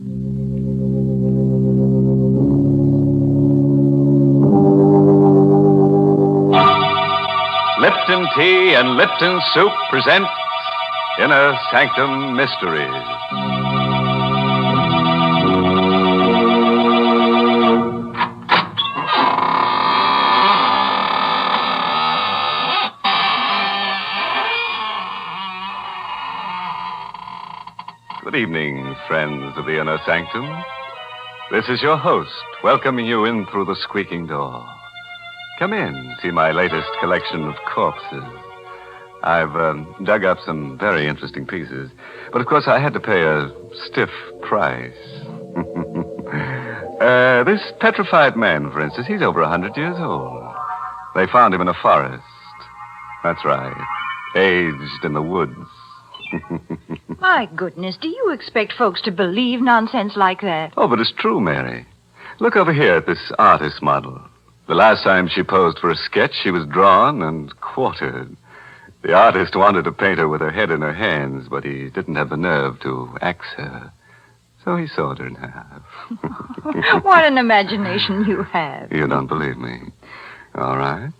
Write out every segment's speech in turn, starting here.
Lipton Tea and Lipton Soup present Inner Sanctum Mysteries. Good evening, friends of the Inner Sanctum. This is your host, welcoming you in through the squeaking door. Come in, see my latest collection of corpses. I've dug up some very interesting pieces, but of course I had to pay a stiff price. This petrified man, for instance, he's over 100 years old. They found him in a forest. That's right, aged in the woods. My goodness, do you expect folks to believe nonsense like that? Oh, but it's true, Mary. Look over here at this artist model. The last time she posed for a sketch, she was drawn and quartered. The artist wanted to paint her with her head in her hands, but he didn't have the nerve to axe her. So he sawed her in half. What an imagination you have. You don't believe me. All right.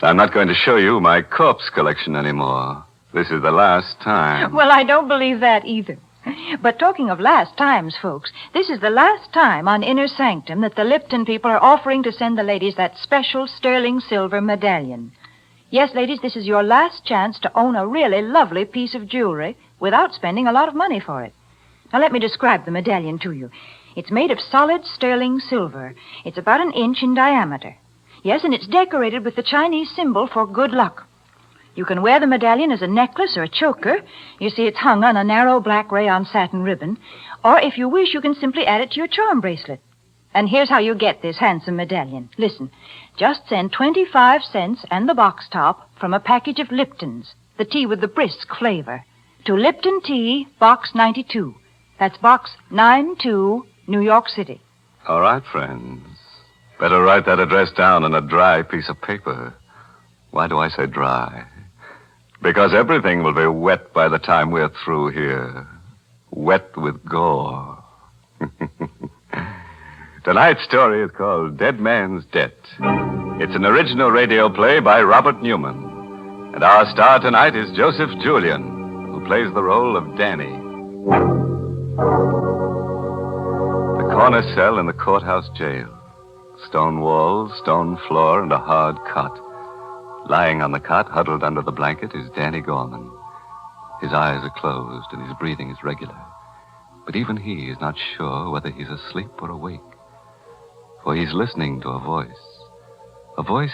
I'm not going to show you my corpse collection anymore. This is the last time. Well, I don't believe that either. But talking of last times, folks, this is the last time on Inner Sanctum that the Lipton people are offering to send the ladies that special sterling silver medallion. Yes, ladies, this is your last chance to own a really lovely piece of jewelry without spending a lot of money for it. Now, let me describe the medallion to you. It's made of solid sterling silver. It's about 1 inch in diameter. Yes, and it's decorated with the Chinese symbol for good luck. You can wear the medallion as a necklace or a choker. You see, it's hung on a narrow black rayon satin ribbon. Or if you wish, you can simply add it to your charm bracelet. And here's how you get this handsome medallion. Listen, just send 25 cents and the box top from a package of Lipton's, the tea with the brisk flavor, to Lipton Tea, Box 92. That's Box 92, New York City. All right, friends. Better write that address down on a dry piece of paper. Why do I say dry? Because everything will be wet by the time we're through here. Wet with gore. Tonight's story is called Dead Man's Debt. It's an original radio play by Robert Newman. And our star tonight is Joseph Julian, who plays the role of Danny. The corner cell in the courthouse jail. Stone walls, stone floor, and a hard cot. Lying on the cot, huddled under the blanket, is Danny Gorman. His eyes are closed and his breathing is regular. But even he is not sure whether he's asleep or awake. For he's listening to a voice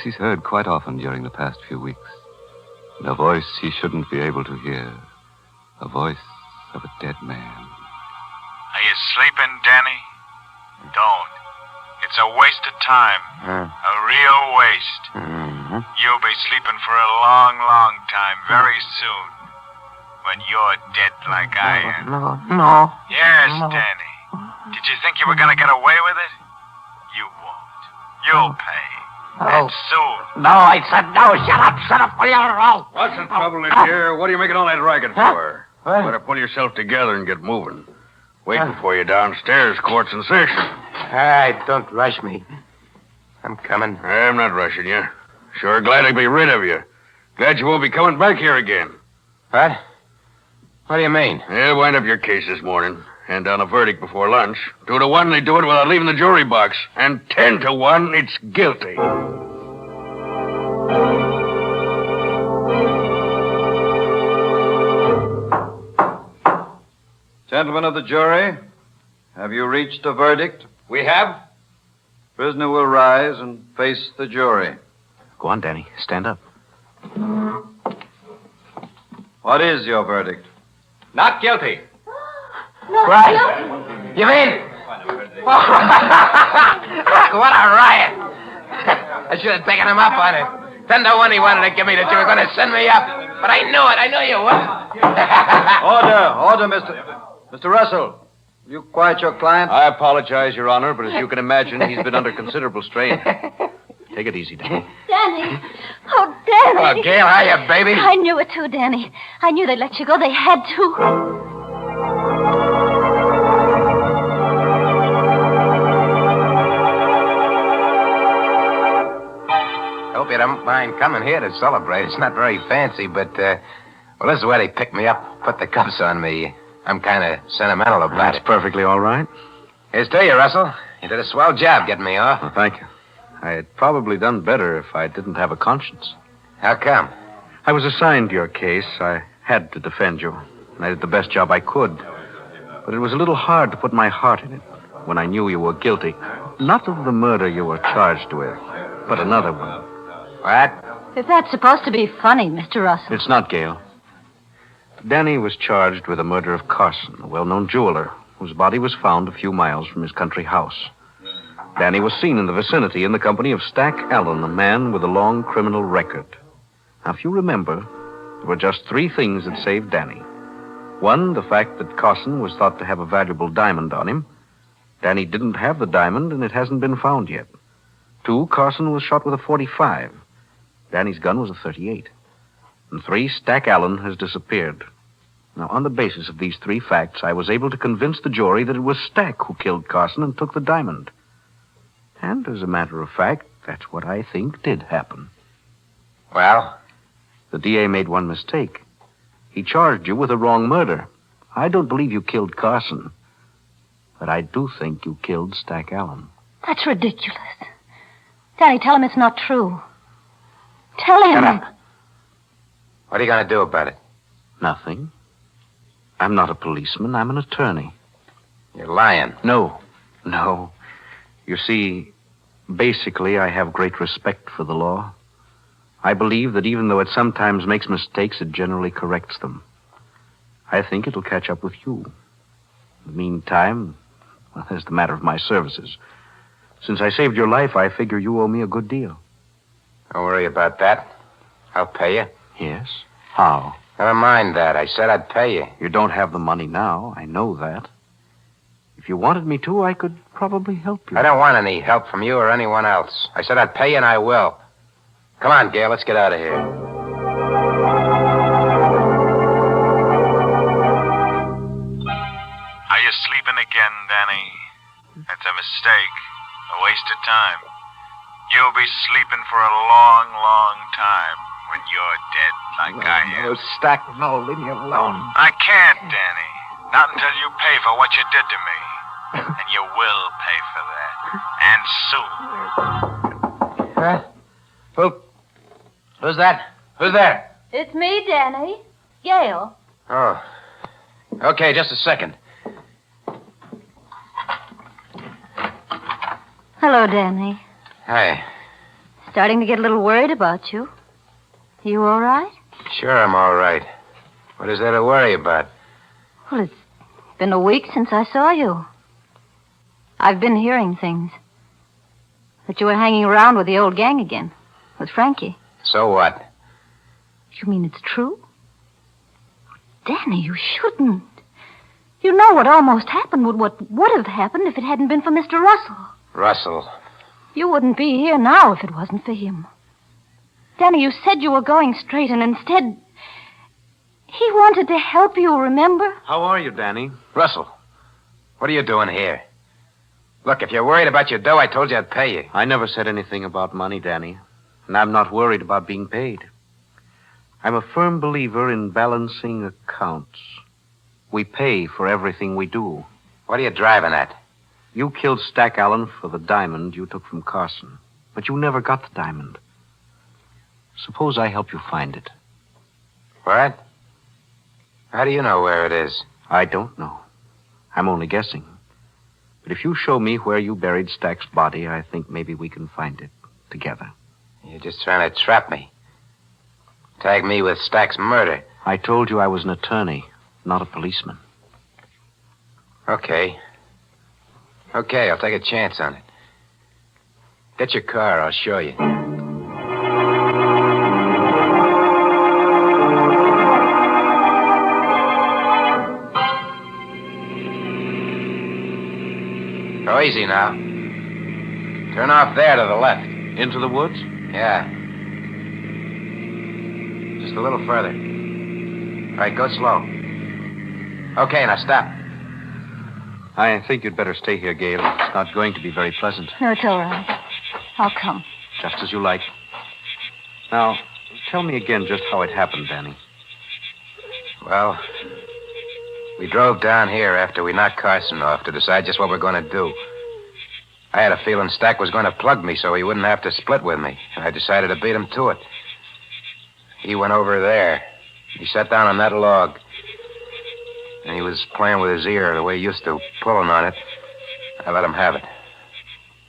he's heard quite often during the past few weeks. And a voice he shouldn't be able to hear. A voice of a dead man. Are you sleeping, Danny? Don't. It's a waste of time. A real waste. You'll be sleeping for a long, long time, very soon. When you're dead like I am. No. Yes, Danny. Did you think you were going to get away with it? You won't. You'll pay. And soon. No, I said no. Shut up, will you? What's the trouble in here? What are you making all that racket for? What? Better pull yourself together and get moving. Waiting for you downstairs, court's in session. All right, don't rush me. I'm coming. I'm not rushing you. Sure glad to be rid of you. Glad you won't be coming back here again. What? What do you mean? They'll wind up your case this morning. Hand down a verdict before lunch. 2 to 1, they do it without leaving the jury box. And 10 to 1, it's guilty. Gentlemen of the jury, have you reached a verdict? We have? Prisoner will rise and face the jury. Go on, Danny. Stand up. What is your verdict? Not guilty. Right. You mean? What a riot. I should have taken him up on it. 10 to 1 he wanted to give me that you were going to send me up. But I knew it. I knew you would. Order, Mr. Russell. You quiet your client? I apologize, Your Honor, but as you can imagine, he's been under considerable strain. Take it easy, Danny. Danny. Oh, Danny. Oh, Gail, hiya, baby. I knew it too, Danny. I knew they'd let you go. They had to. you don't mind coming here to celebrate. It's not very fancy, but, well, this is where they picked me up, put the cuffs on me. I'm kind of sentimental about That's it. perfectly all right. Here's to you, Russell. You did a swell job getting me off. Well, thank you. I had probably done better if I didn't have a conscience. How come? I was assigned your case. I had to defend you. And I did the best job I could. But it was a little hard to put my heart in it when I knew you were guilty. Not of the murder you were charged with, but another one. What? If that's supposed to be funny, Mr. Russell. It's not, Gail. Danny was charged with the murder of Carson, a well-known jeweler, whose body was found a few miles from his country house. Danny was seen in the vicinity in the company of Stack Allen, a man with a long criminal record. Now, if you remember, there were just 3 things that saved Danny. 1, the fact that Carson was thought to have a valuable diamond on him. Danny didn't have the diamond, and it hasn't been found yet. 2, Carson was shot with a .45. Danny's gun was a .38. And 3, Stack Allen has disappeared. Now, on the basis of these 3 facts, I was able to convince the jury that it was Stack who killed Carson and took the diamond. And, as a matter of fact, that's what I think did happen. Well? The DA made one mistake. He charged you with a wrong murder. I don't believe you killed Carson. But I do think you killed Stack Allen. That's ridiculous. Danny, tell him it's not true. Tell him. Shut up. What are you going to do about it? Nothing. I'm not a policeman. I'm an attorney. You're lying. No. You see, basically, I have great respect for the law. I believe that even though it sometimes makes mistakes, it generally corrects them. I think it'll catch up with you. In the meantime, well, there's the matter of my services. Since I saved your life, I figure you owe me a good deal. Don't worry about that. I'll pay you. Yes? How? Never mind that. I said I'd pay you. You don't have the money now. I know that. If you wanted me to, I could probably help you. I don't want any help from you or anyone else. I said I'd pay you, and I will. Come on, Gail. Let's get out of here. Are you sleeping again, Danny? That's a mistake. A waste of time. You'll be sleeping for a long, long time when you're dead like I am. Stack, no, leave me alone. I can't, Danny. Not until you pay for what you did to me. And you will pay for that. And soon. Who's that? Who's there? It's me, Danny. Gail. Oh. Okay, just a second. Hello, Danny. Hey. Starting to get a little worried about you. You all right? Sure, I'm all right. What is there to worry about? Well, it's been a week since I saw you. I've been hearing things. That you were hanging around with the old gang again. With Frankie. So what? You mean it's true? Danny, you shouldn't. You know what almost happened, what would have happened if it hadn't been for Mr. Russell. Russell. You wouldn't be here now if it wasn't for him. Danny, you said you were going straight, and instead... He wanted to help you, remember? How are you, Danny? Russell, what are you doing here? Look, if you're worried about your dough, I told you I'd pay you. I never said anything about money, Danny. And I'm not worried about being paid. I'm a firm believer in balancing accounts. We pay for everything we do. What are you driving at? You killed Stack Allen for the diamond you took from Carson. But you never got the diamond. Suppose I help you find it. What? How do you know where it is? I don't know. I'm only guessing. But if you show me where you buried Stack's body, I think maybe we can find it together. You're just trying to trap me. Tag me with Stack's murder. I told you I was an attorney, not a policeman. Okay. Okay, I'll take a chance on it. Get your car, I'll show you. Go easy now. Turn off there to the left. Into the woods? Yeah. Just a little further. All right, go slow. Okay, now stop. I think you'd better stay here, Gail. It's not going to be very pleasant. No, it's all right. I'll come. Just as you like. Now, tell me again just how it happened, Danny. Well, we drove down here after we knocked Carson off to decide just what we're going to do. I had a feeling Stack was going to plug me so he wouldn't have to split with me, and I decided to beat him to it. He went over there. He sat down on that log, and he was playing with his ear the way he used to, pulling on it. I let him have it.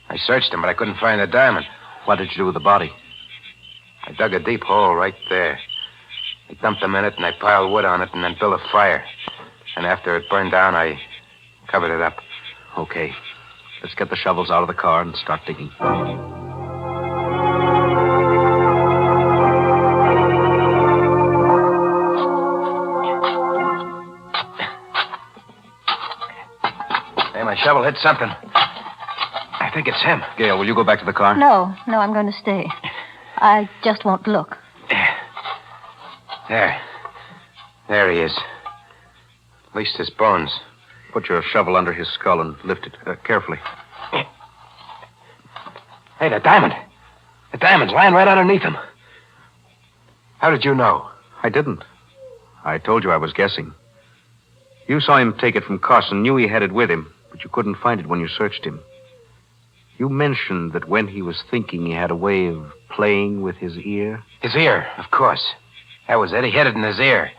I searched him, but I couldn't find the diamond. What did you do with the body? I dug a deep hole right there. I dumped him in it, and I piled wood on it, and then built a fire. And after it burned down, I covered it up. Okay. Let's get the shovels out of the car and start digging. Hey, my shovel hit something. I think it's him. Gail, will you go back to the car? No, I'm going to stay. I just won't look. There he is. At least his bones. Put your shovel under his skull and lift it carefully. Hey, the diamond. The diamond's lying right underneath him. How did you know? I didn't. I told you I was guessing. You saw him take it from Carson, knew he had it with him, but you couldn't find it when you searched him. You mentioned that when he was thinking, he had a way of playing with his ear. His ear, of course. That was it. He hid it in his ear.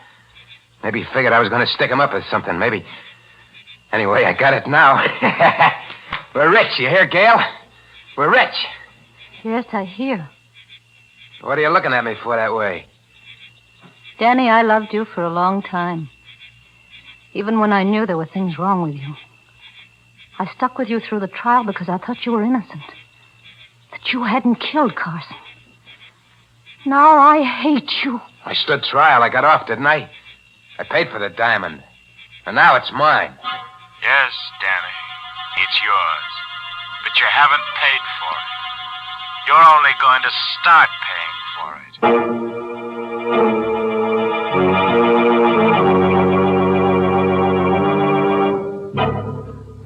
Maybe he figured I was going to stick him up with something. Maybe. Anyway, I got it now. We're rich, you hear, Gail? We're rich. Yes, I hear. What are you looking at me for that way? Danny, I loved you for a long time. Even when I knew there were things wrong with you. I stuck with you through the trial because I thought you were innocent. That you hadn't killed Carson. Now I hate you. I stood trial. I got off, didn't I? I paid for the diamond. And now it's mine. Yes, Danny, it's yours. But you haven't paid for it. You're only going to start paying for it.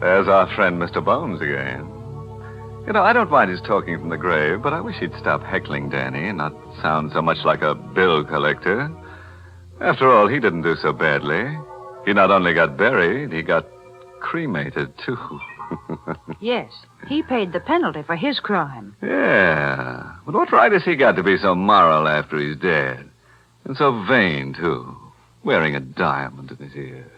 There's our friend Mr. Bones again. You know, I don't mind his talking from the grave, but I wish he'd stop heckling Danny and not sound so much like a bill collector. After all, he didn't do so badly. He not only got buried, he got cremated, too. Yes, he paid the penalty for his crime. Yeah, but what right has he got to be so moral after he's dead? And so vain, too, wearing a diamond in his ear.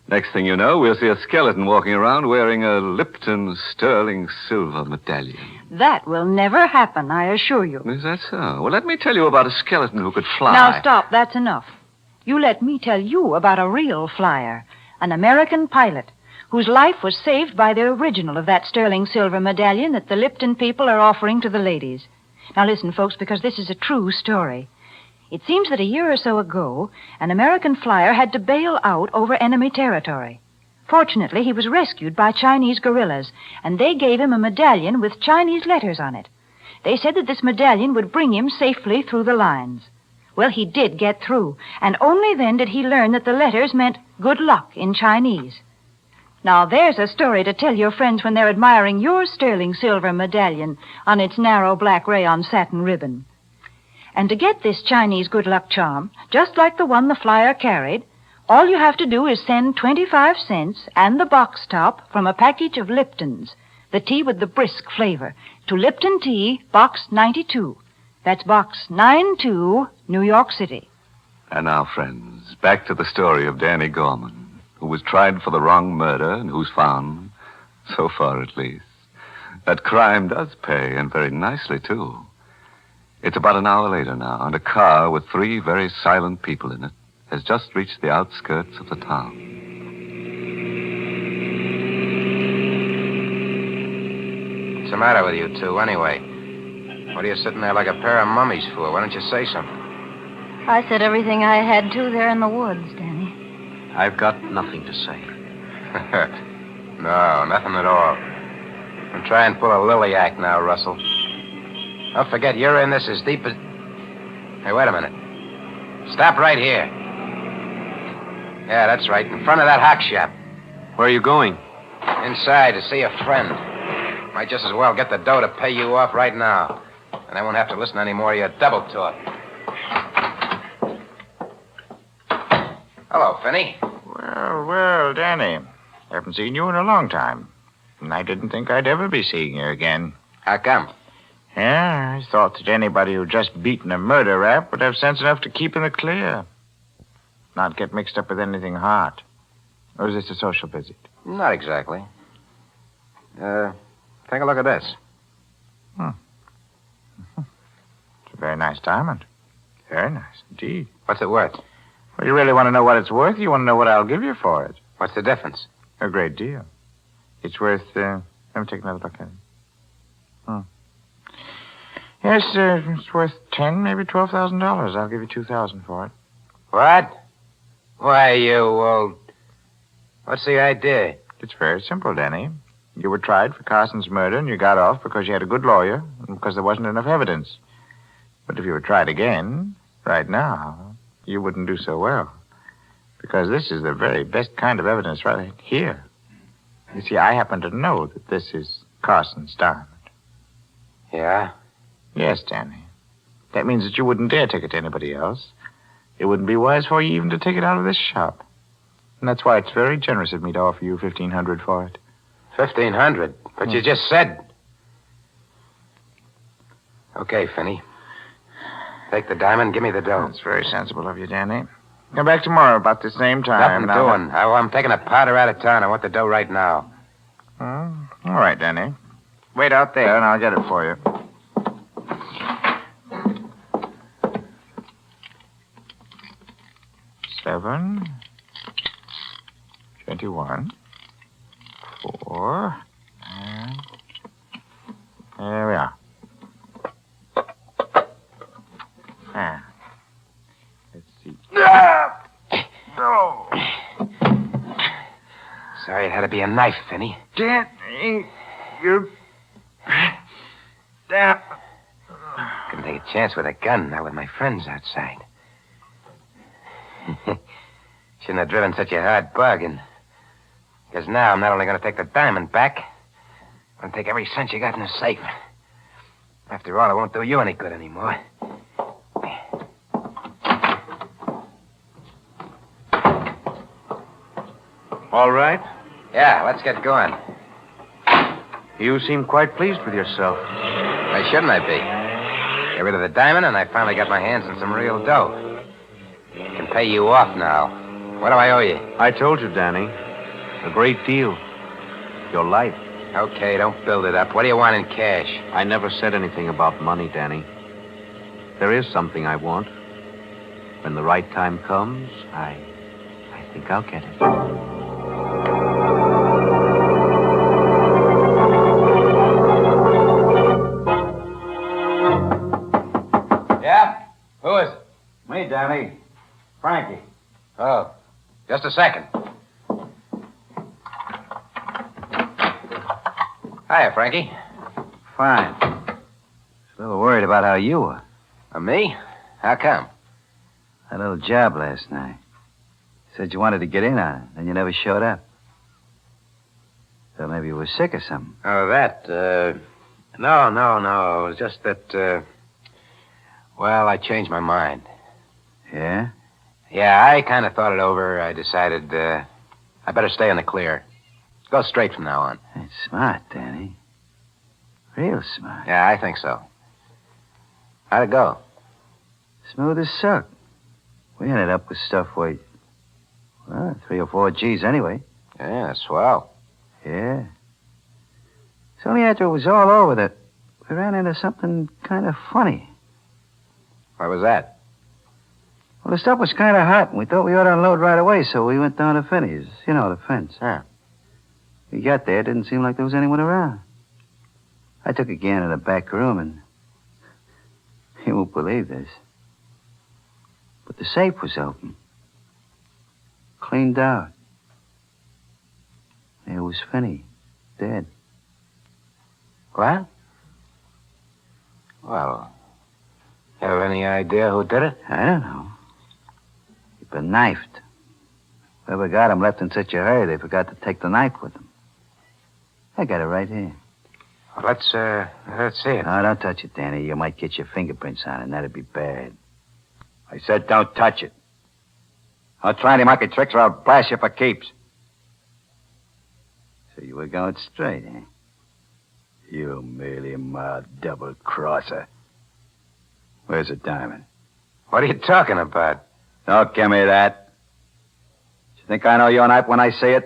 Next thing you know, we'll see a skeleton walking around wearing a Lipton sterling silver medallion. That will never happen, I assure you. Is that so? Well, let me tell you about a skeleton who could fly. Now, stop. That's enough. You let me tell you about a real flyer, an American pilot, whose life was saved by the original of that sterling silver medallion that the Lipton people are offering to the ladies. Now, listen, folks, because this is a true story. It seems that a year or so ago, an American flyer had to bail out over enemy territory. Fortunately, he was rescued by Chinese guerrillas, and they gave him a medallion with Chinese letters on it. They said that this medallion would bring him safely through the lines. Well, he did get through, and only then did he learn that the letters meant good luck in Chinese. Now, there's a story to tell your friends when they're admiring your sterling silver medallion on its narrow black rayon satin ribbon. And to get this Chinese good luck charm, just like the one the flyer carried, all you have to do is send 25 cents and the box top from a package of Lipton's, the tea with the brisk flavor, to Lipton Tea, Box 92. That's Box 92, New York City. And now, friends, back to the story of Danny Gorman, who was tried for the wrong murder and who's found, so far at least, that crime does pay, and very nicely, too. It's about an hour later now, and a car with 3 very silent people in it has just reached the outskirts of the town. What's the matter with you two, anyway? What are you sitting there like a pair of mummies for? Why don't you say something? I said everything I had to there in the woods, Danny. I've got nothing to say. No, nothing at all. I'm trying to pull a lily act now, Russell. Don't forget, you're in this as deep as... Hey, wait a minute. Stop right here. Yeah, that's right. In front of that hock shop. Where are you going? Inside to see a friend. Might just as well get the dough to pay you off right now. and I won't have to listen to any more of your double talk. Hello, Finney. Well, Danny. Haven't seen you in a long time. And I didn't think I'd ever be seeing you again. How come? Yeah, I thought that anybody who'd just beaten a murder rap would have sense enough to keep in the clear. Not get mixed up with anything hot. Or is this a social visit? Not exactly. Take a look at this. It's a very nice diamond. Very nice indeed. What's it worth? Well, you really want to know what it's worth? You want to know what I'll give you for it? What's the difference? A great deal. It's worth, let me take another look at it. Yes, it's worth $10,000, maybe $12,000. I'll give you $2,000 for it. What? Why, you old... What's the idea? It's very simple, Danny. You were tried for Carson's murder, and you got off because you had a good lawyer and because there wasn't enough evidence. But if you were tried again, right now, you wouldn't do so well. Because this is the very best kind of evidence right here. You see, I happen to know that this is Carson's diamond. Yeah? Yes, Danny. That means that you wouldn't dare take it to anybody else. It wouldn't be wise for you even to take it out of this shop. And that's why it's very generous of me to offer you $1,500 for it. $1,500? But you just said... Okay, Finney. Take the diamond, give me the dough. That's very sensible of you, Danny. Come back tomorrow about the same time. Nothing doing. I'm taking a powder out of town. I want the dough right now. All right, Danny. Wait out there, and I'll get it for you. $7, $21, $4, and there we are. Let's see. No. Sorry, it had to be a knife, Finney. Danny, you... Damn. Couldn't take a chance with a gun, not with my friends outside. Shouldn't have driven such a hard bargain. Because now I'm not only going to take the diamond back, I'm going to take every cent you got in the safe. After all, it won't do you any good anymore. All right? Yeah, let's get going. You seem quite pleased with yourself. Why shouldn't I be? Get rid of the diamond, and I finally got my hands on some real dough. I can pay you off now. What do I owe you? I told you, Danny. A great deal. Your life. Okay, don't build it up. What do you want in cash? I never said anything about money, Danny. There is something I want. When the right time comes, I think I'll get it. Yeah? Who is it? Me, Danny. Frankie. Oh, just a second. Hiya, Frankie. Fine. A little worried about how you were. Me? How come? That little job last night. Said you wanted to get in on it, then you never showed up. Thought maybe you were sick or something. Oh, that, No. It was just that, well, I changed my mind. Yeah? Yeah, I kind of thought it over. I decided, I better stay in the clear. Go straight from now on. That's smart, Danny. Real smart. Yeah, I think so. How'd it go? Smooth as silk. We ended up with stuff worth, 3 or 4 G's anyway. Yeah, swell. Yeah. It's only after it was all over that we ran into something kind of funny. What was that? Well, the stuff was kind of hot, and we thought we ought to unload right away, so we went down to Finney's. You know, the fence. Yeah. We got there, it didn't seem like there was anyone around. I took a gander in the back room, and you won't believe this, but the safe was open. Cleaned out. There was Finney, dead. What? Well, you have any idea who did it? I don't know. He'd been knifed. Whoever got him left in such a hurry they forgot to take the knife with them. I got it right here. Let's see it. No, don't touch it, Danny. You might get your fingerprints on it, and that'd be bad. I said don't touch it. I'll try any monkey tricks or I'll blast you for keeps. So you were going straight, eh? You mealy-mouthed double-crosser. Where's the diamond? What are you talking about? Don't give me that. You think I know your knife when I see it?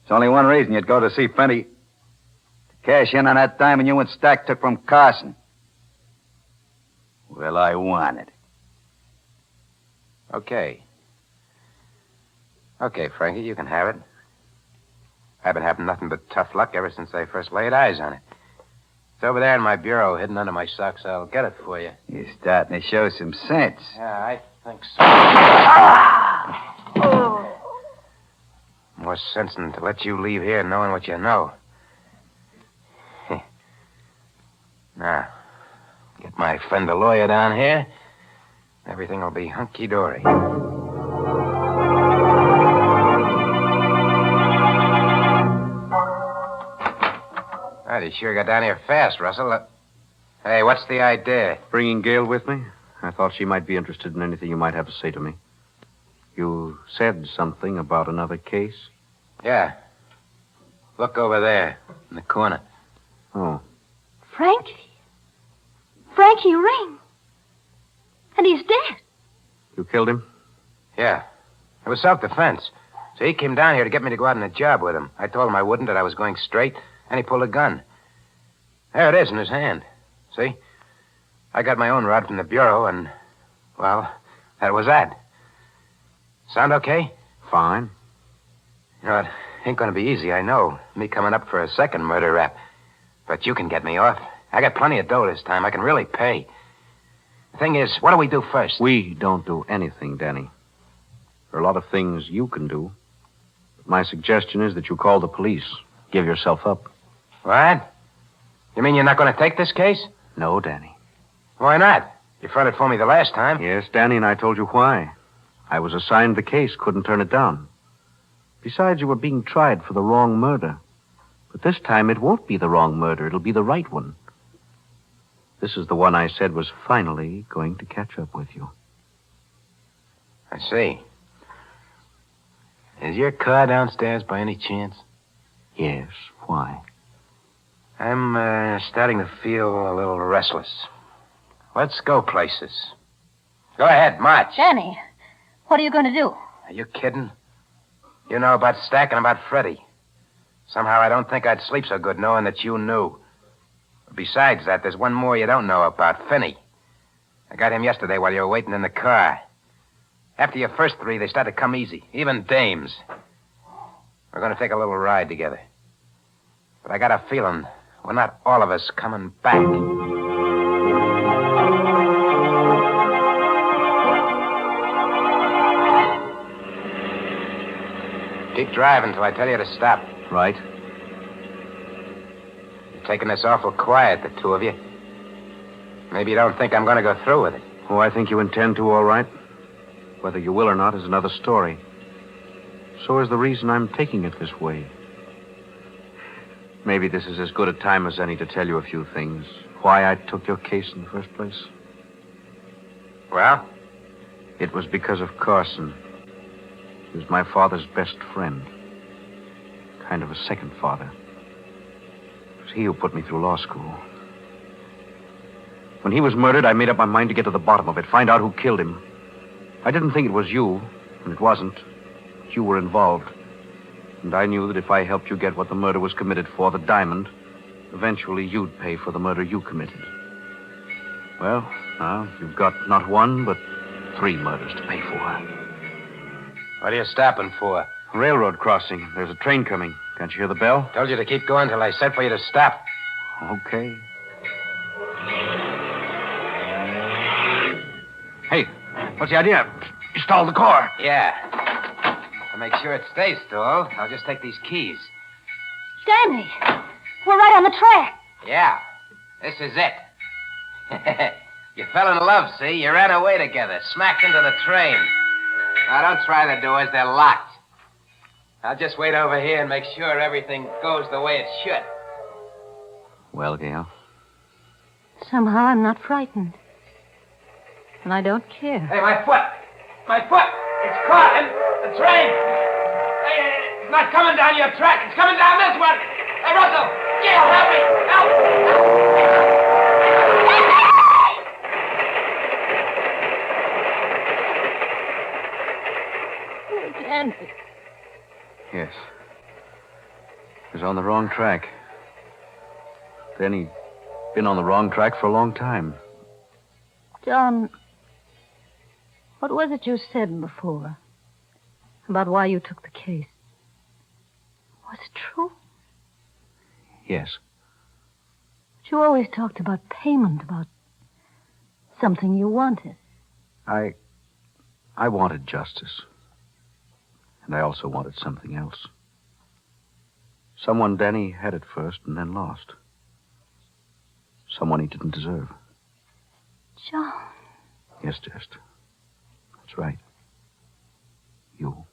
There's only one reason you'd go to see Fenty. To cash in on that diamond you and Stack took from Carson. Well, I want it. Okay. Okay, Frankie, you can have it. I've been having nothing but tough luck ever since I first laid eyes on it. It's over there in my bureau, hidden under my socks. I'll get it for you. You're starting to show some sense. Yeah, I think so. More sense than to let you leave here knowing what you know. Now, get my friend the lawyer down here. Everything will be hunky-dory. Well, you sure got down here fast, Russell. Hey, what's the idea? Bringing Gail with me? I thought she might be interested in anything you might have to say to me. You said something about another case? Yeah. Look over there, in the corner. Oh. Frankie? Frankie Ring. And he's dead. You killed him? Yeah. It was self-defense. So he came down here to get me to go out on a job with him. I told him I wouldn't, that I was going straight, and he pulled a gun. There it is in his hand. See? I got my own rod from the bureau, and, well, that was that. Sound okay? Fine. You know, it ain't going to be easy, I know. Me coming up for a second murder rap. But you can get me off. I got plenty of dough this time. I can really pay. The thing is, what do we do first? We don't do anything, Danny. There are a lot of things you can do. But my suggestion is that you call the police. Give yourself up. What? You mean you're not going to take this case? No, Danny. Why not? You fronted for me the last time. Yes, Danny, and I told you why. I was assigned the case, couldn't turn it down. Besides, you were being tried for the wrong murder. But this time it won't be the wrong murder. It'll be the right one. This is the one I said was finally going to catch up with you. I see. Is your car downstairs by any chance? Yes, why? I'm starting to feel a little restless. Let's go places. Go ahead, march. Danny, what are you going to do? Are you kidding? You know about Stack and about Freddie. Somehow I don't think I'd sleep so good knowing that you knew. Besides that, there's one more you don't know about, Finney. I got him yesterday while you were waiting in the car. After your first three, they started to come easy, even dames. We're going to take a little ride together. But I got a feeling we're not all of us coming back. Keep driving till I tell you to stop. Right. You're taking this awful quiet, the two of you. Maybe you don't think I'm going to go through with it. Oh, I think you intend to, all right. Whether you will or not is another story. So is the reason I'm taking it this way. Maybe this is as good a time as any to tell you a few things. Why I took your case in the first place. Well? It was because of Carson. He was my father's best friend. Kind of a second father. It was he who put me through law school. When he was murdered, I made up my mind to get to the bottom of it, find out who killed him. I didn't think it was you, and it wasn't. But you were involved. And I knew that if I helped you get what the murder was committed for, the diamond, eventually you'd pay for the murder you committed. Well, now you've got not one, but 3 murders to pay for. What are you stopping for? Railroad crossing. There's a train coming. Can't you hear the bell? Told you to keep going till I said for you to stop. Okay. Hey, what's the idea? You stalled the car. Yeah. To make sure it stays stalled, I'll just take these keys. Danny, we're right on the track. Yeah. This is it. You fell in love, see? You ran away together, smacked into the train. Now, don't try the doors. They're locked. I'll just wait over here and make sure everything goes the way it should. Well, Gail? Somehow I'm not frightened. And I don't care. Hey, my foot! My foot! It's caught in the train! Hey, it's not coming down your track. It's coming down this one! Hey, Russell! Gail, help me! Help! Danny. Yes. He was on the wrong track. Then he'd been on the wrong track for a long time. John, what was it you said before about why you took the case? Was it true? Yes. But you always talked about payment, about something you wanted. I wanted justice. And I also wanted something else. Someone Danny had at first and then lost. Someone he didn't deserve. John. Yes, Jess. That's right. You.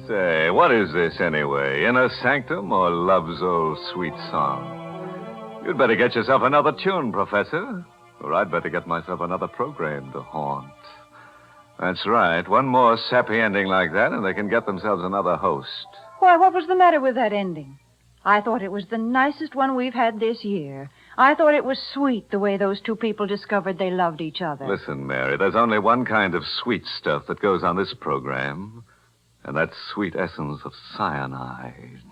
Say, what is this anyway? Inner Sanctum or Love's Old Sweet Song? You'd better get yourself another tune, Professor. Or I'd better get myself another program to haunt. That's right. One more sappy ending like that, and they can get themselves another host. Why, what was the matter with that ending? I thought it was the nicest one we've had this year. I thought it was sweet the way those two people discovered they loved each other. Listen, Mary, there's only one kind of sweet stuff that goes on this program, and that's sweet essence of cyanide.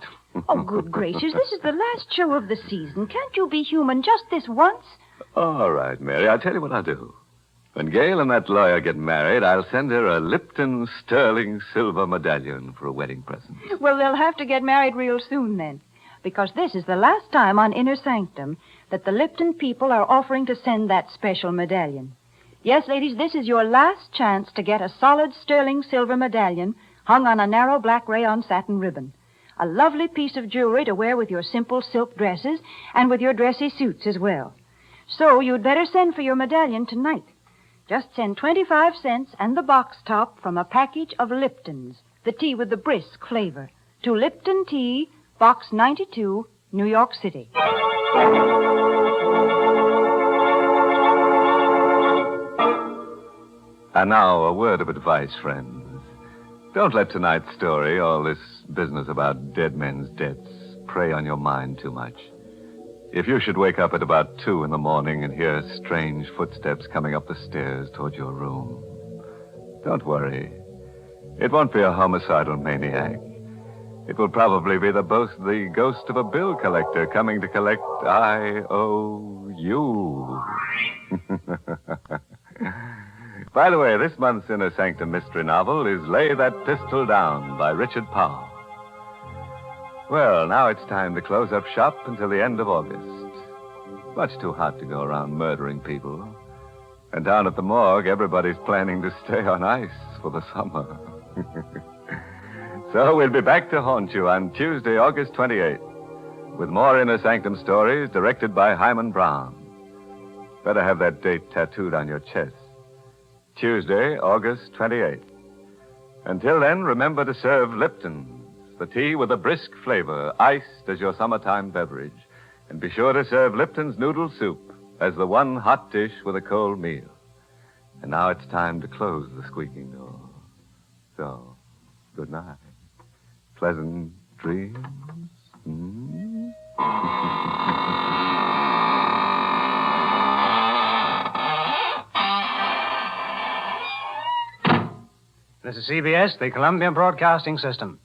Oh, good gracious, this is the last show of the season. Can't you be human just this once? All right, Mary, I'll tell you what I'll do. When Gail and that lawyer get married, I'll send her a Lipton sterling silver medallion for a wedding present. Well, they'll have to get married real soon, then. Because this is the last time on Inner Sanctum that the Lipton people are offering to send that special medallion. Yes, ladies, this is your last chance to get a solid sterling silver medallion hung on a narrow black rayon satin ribbon. A lovely piece of jewelry to wear with your simple silk dresses and with your dressy suits as well. So you'd better send for your medallion tonight. Just send 25 cents and the box top from a package of Liptons, the tea with the brisk flavor, to Lipton Tea, Box 92, New York City. And now, a word of advice, friends. Don't let tonight's story, all this business about dead men's debts, prey on your mind too much. If you should wake up at about 2 in the morning and hear strange footsteps coming up the stairs toward your room, don't worry. It won't be a homicidal maniac. It will probably be the ghost of a bill collector coming to collect IOU. By the way, this month's Inner Sanctum mystery novel is Lay That Pistol Down by Richard Powell. Well, now it's time to close up shop until the end of August. Much too hot to go around murdering people. And down at the morgue, everybody's planning to stay on ice for the summer. So we'll be back to haunt you on Tuesday, August 28th, with more Inner Sanctum stories directed by Himan Brown. Better have that date tattooed on your chest. Tuesday, August 28th. Until then, remember to serve Lipton, the tea with a brisk flavor, iced as your summertime beverage. And be sure to serve Lipton's noodle soup as the one hot dish with a cold meal. And now it's time to close the squeaking door. So, good night. Pleasant dreams. This is CBS, the Columbia Broadcasting System.